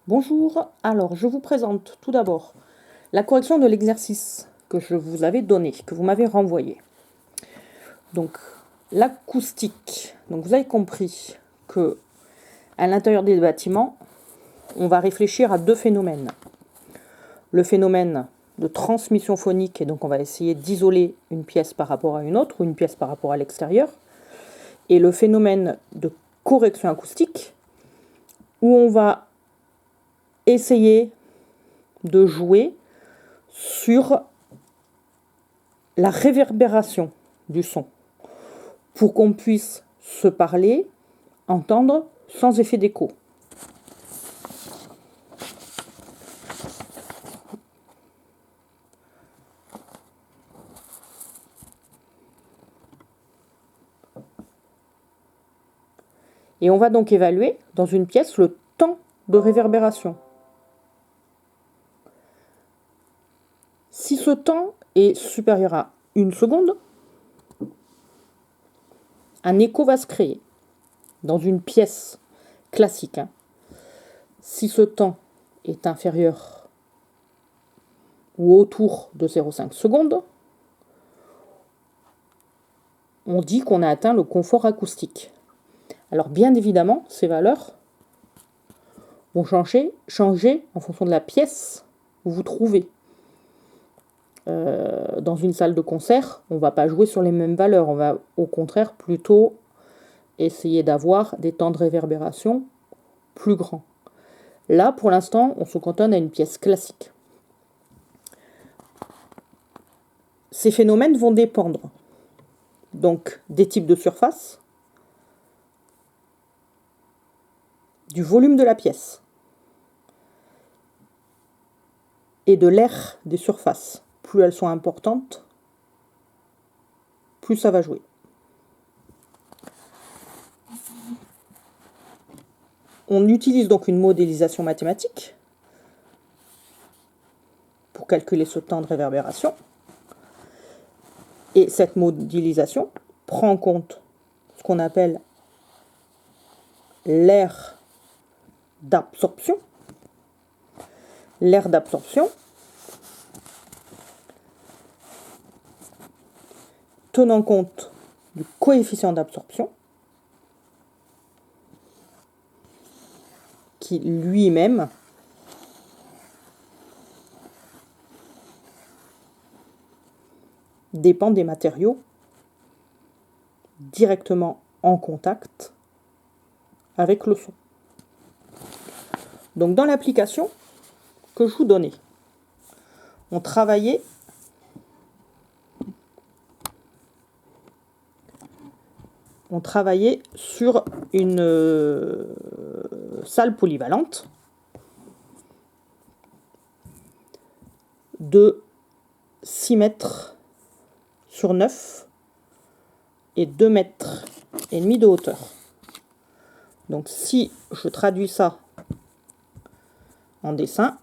Bonjour, alors je vous présente tout d'abord la correction de l'exercice que je vous avais donné, que vous m'avez renvoyé. Donc l'acoustique, donc vous avez compris que à l'intérieur des bâtiments, on va réfléchir à deux phénomènes. Le phénomène de transmission phonique, et donc on va essayer d'isoler une pièce par rapport à une autre, ou une pièce par rapport à l'extérieur, et le phénomène de correction acoustique, où on va essayer de jouer sur la réverbération du son, pour qu'on puisse se parler, entendre sans effet d'écho. Et on va donc évaluer dans une pièce le temps de réverbération. Si ce temps est supérieur à 1 seconde, un écho va se créer dans une pièce classique. Si ce temps est inférieur ou autour de 0,5 secondes, on dit qu'on a atteint le confort acoustique. Alors bien évidemment, ces valeurs vont changer en fonction de la pièce où vous trouvez. Dans une salle de concert, on ne va pas jouer sur les mêmes valeurs, on va au contraire plutôt essayer d'avoir des temps de réverbération plus grands. Là, pour l'instant, on se cantonne à une pièce classique. Ces phénomènes vont dépendre donc des types de surface, du volume de la pièce et de l'air des surfaces. Plus elles sont importantes, plus ça va jouer. On utilise donc une modélisation mathématique pour calculer ce temps de réverbération. Et cette modélisation prend en compte ce qu'on appelle l'aire d'absorption. L'aire d'absorption tenant compte du coefficient d'absorption qui lui-même dépend des matériaux directement en contact avec le son. Donc dans l'application que je vous donnais, on travaillait sur une salle polyvalente de 6 mètres sur 9 et 2 mètres et demi de hauteur. Donc si je traduis ça en dessin,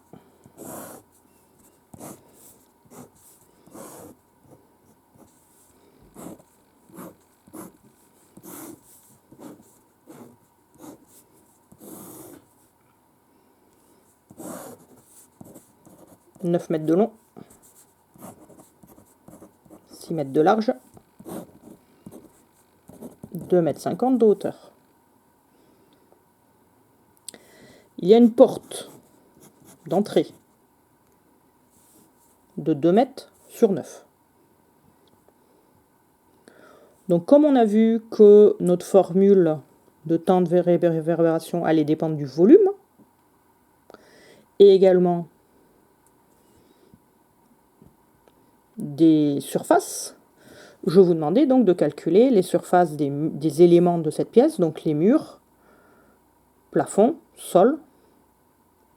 « 9 mètres de long, 6 mètres de large, 2,50 mètres de hauteur. Il y a une porte d'entrée de 2 mètres sur 9. Donc comme on a vu que notre formule de temps de réverbération allait dépendre du volume, et également des surfaces, je vous demandais donc de calculer les surfaces des éléments de cette pièce, donc les murs, plafond, sol,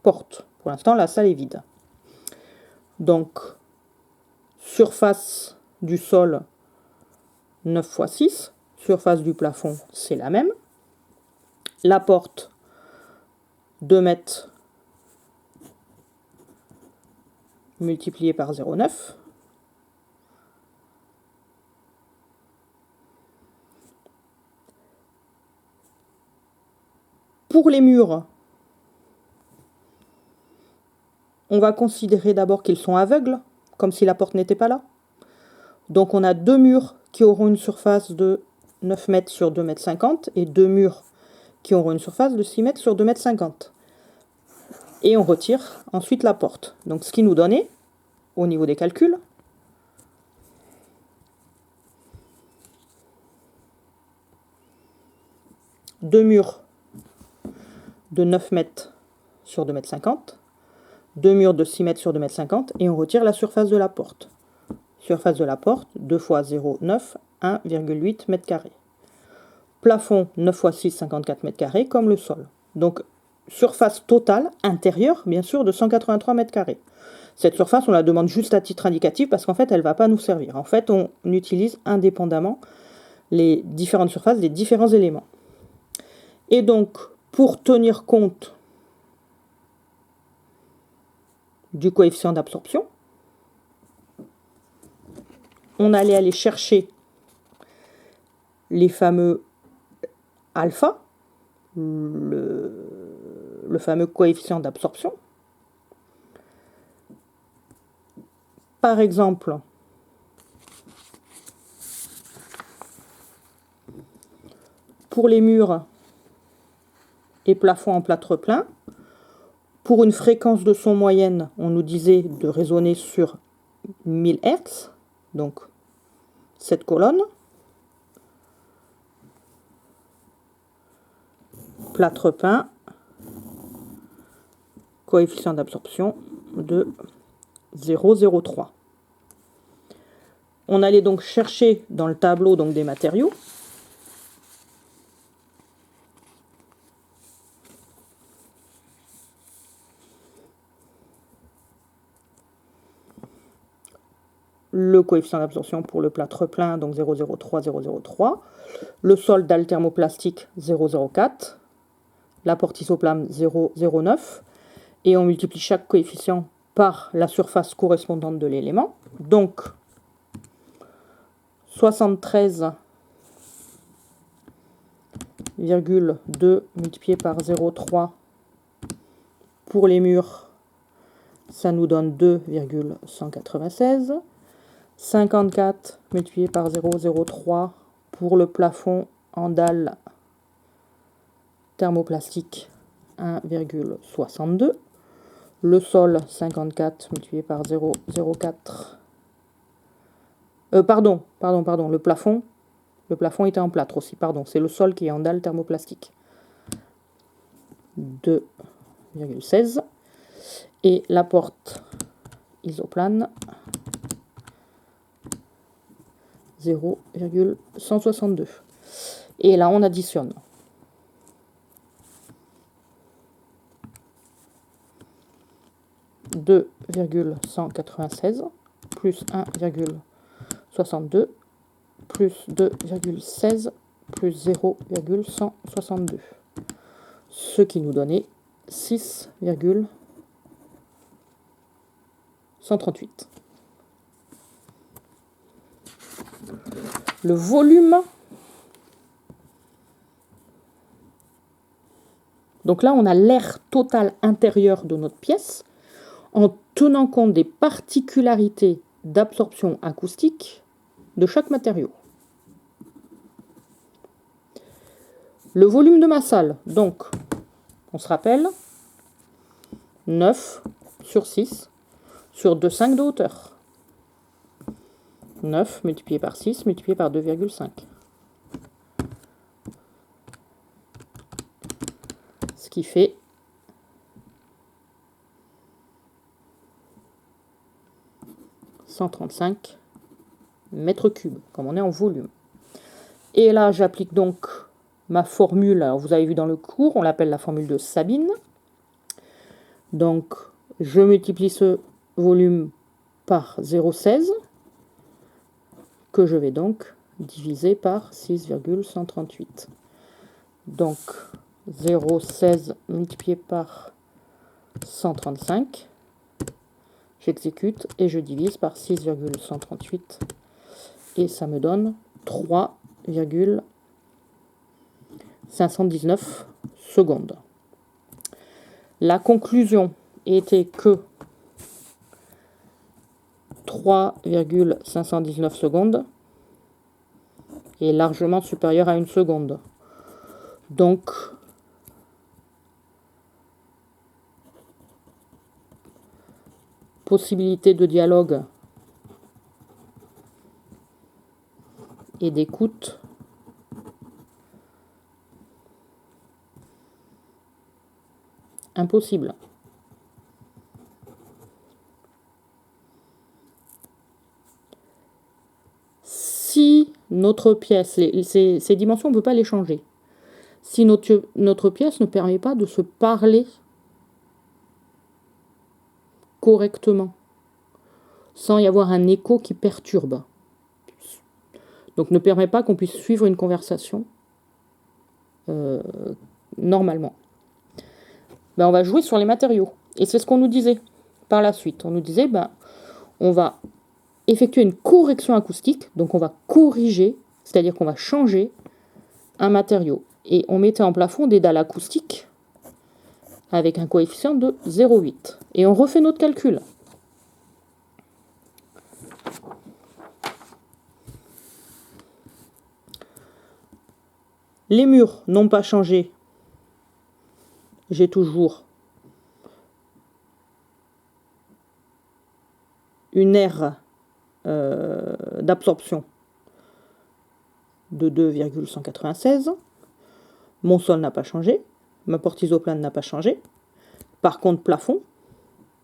porte. Pour l'instant, la salle est vide. Donc, surface du sol, 9 fois 6. Surface du plafond, c'est la même. La porte, 2 mètres multiplié par 0,9. Pour les murs, on va considérer d'abord qu'ils sont aveugles, comme si la porte n'était pas là. Donc on a deux murs qui auront une surface de 9 mètres sur 2 mètres 50 et deux murs qui auront une surface de 6 mètres sur 2 mètres 50. Et on retire ensuite la porte. Donc ce qui nous donnait, au niveau des calculs, deux murs de 9 mètres sur 2 mètres 50, deux murs de 6 mètres sur 2 mètres 50, et on retire la surface de la porte. Surface de la porte, 2 fois 0,9, 1,8 mètres carrés. Plafond, 9 fois 6, 54 mètres carrés, comme le sol. Donc, surface totale, intérieure, bien sûr, de 183 mètres carrés. Cette surface, on la demande juste à titre indicatif, parce qu'en fait, elle ne va pas nous servir. En fait, on utilise indépendamment les différentes surfaces des différents éléments. Et donc, pour tenir compte du coefficient d'absorption, on allait aller chercher les fameux alpha, le fameux coefficient d'absorption. Par exemple, pour les murs et plafonds en plâtre plein, pour une fréquence de son moyenne, on nous disait de raisonner sur 1000 Hz, donc cette colonne. Plâtre peint, coefficient d'absorption de 0,03. On allait donc chercher dans le tableau donc, des matériaux. Le coefficient d'absorption pour le plâtre plein, donc 0,03, 0,03. Le soldat thermoplastique, 0,04. La porte isoplane, 0,09. Et on multiplie chaque coefficient par la surface correspondante de l'élément. Donc, 73,2 multiplié par 0,3 pour les murs, ça nous donne 2,196. 54 multiplié par 0,03 pour le plafond en dalle thermoplastique, 1,62. Le sol, 54 multiplié par 0,04. Pardon, le plafond était en plâtre aussi, pardon, c'est le sol qui est en dalle thermoplastique. 2,16. Et la porte isoplane, 0,162. Et là, on additionne. « 2,196 plus 1,62 plus 2,16 plus 0,162. Ce qui nous donnait 6,138. Le volume. Donc là, on a l'air total intérieur de notre pièce en tenant compte des particularités d'absorption acoustique de chaque matériau. Le volume de ma salle, donc, on se rappelle, 9 sur 6 sur 2,5 de hauteur. 9 multiplié par 6 multiplié par 2,5. Ce qui fait 135 mètres cubes, comme on est en volume. Et là, j'applique donc ma formule. Alors, vous avez vu dans le cours, on l'appelle la formule de Sabine. Donc, je multiplie ce volume par 0,16, que je vais donc diviser par 6,138. Donc, 0,16 multiplié par 135. J'exécute et je divise par 6,138 et ça me donne 3,519 secondes. La conclusion était que 3,519 secondes est largement supérieur à 1 seconde. Donc, possibilité de dialogue et d'écoute impossible. Si notre pièce, ces dimensions, on ne peut pas les changer. Si notre pièce ne permet pas de se parler correctement, sans y avoir un écho qui perturbe, donc ne permet pas qu'on puisse suivre une conversation normalement, ben, on va jouer sur les matériaux. Et c'est ce qu'on nous disait par la suite. On nous disait, ben, on va effectuer une correction acoustique, donc on va corriger, c'est-à-dire qu'on va changer un matériau. Et on mettait en plafond des dalles acoustiques avec un coefficient de 0,8. Et on refait notre calcul. Les murs n'ont pas changé. J'ai toujours une aire d'absorption de 2,196. Mon sol n'a pas changé. Ma porte isoplane n'a pas changé. Par contre, plafond,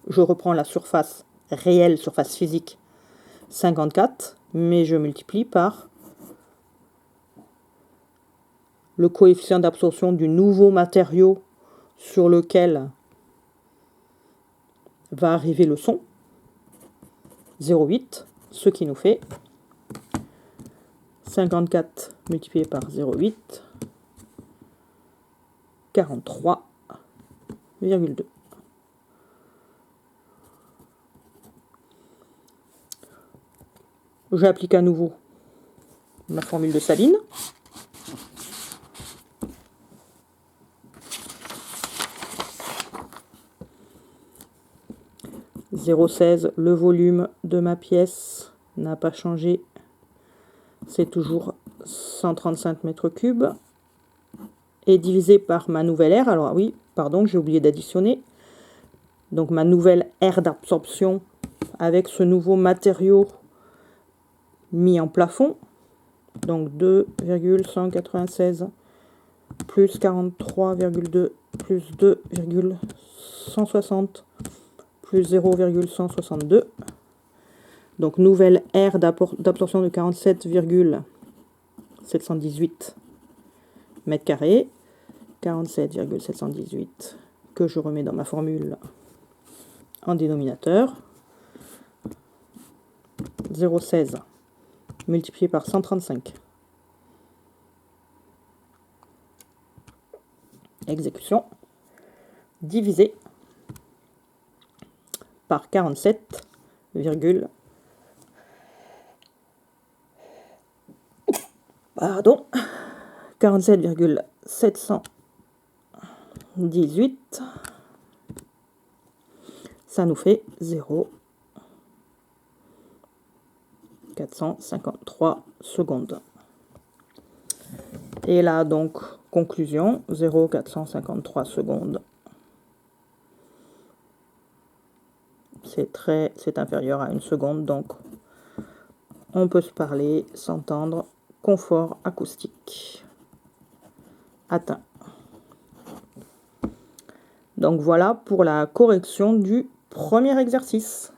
je reprends la surface réelle, surface physique, 54, mais je multiplie par le coefficient d'absorption du nouveau matériau sur lequel va arriver le son, 0,8, ce qui nous fait 54 multiplié par 0,8, 43,2. J'applique à nouveau ma formule de Saline. « 0,16, le volume de ma pièce n'a pas changé. C'est toujours 135 mètres cubes. Et divisé par ma nouvelle aire. Alors oui, pardon, j'ai oublié d'additionner. Donc ma nouvelle aire d'absorption avec ce nouveau matériau mis en plafond. Donc 2,196 plus 43,2 plus 2,160 plus 0,162. Donc nouvelle aire d'absorption de 47,718 mètres carrés. 47,718 que je remets dans ma formule en dénominateur. 0,16 multiplié par 135. Exécution. Divisé par 47, pardon, 47,718. Ça nous fait 0,453 secondes. Et là, donc, conclusion, 0,453 secondes. C'est inférieur à 1 seconde, donc on peut se parler, s'entendre, confort acoustique atteint. Donc voilà pour la correction du premier exercice.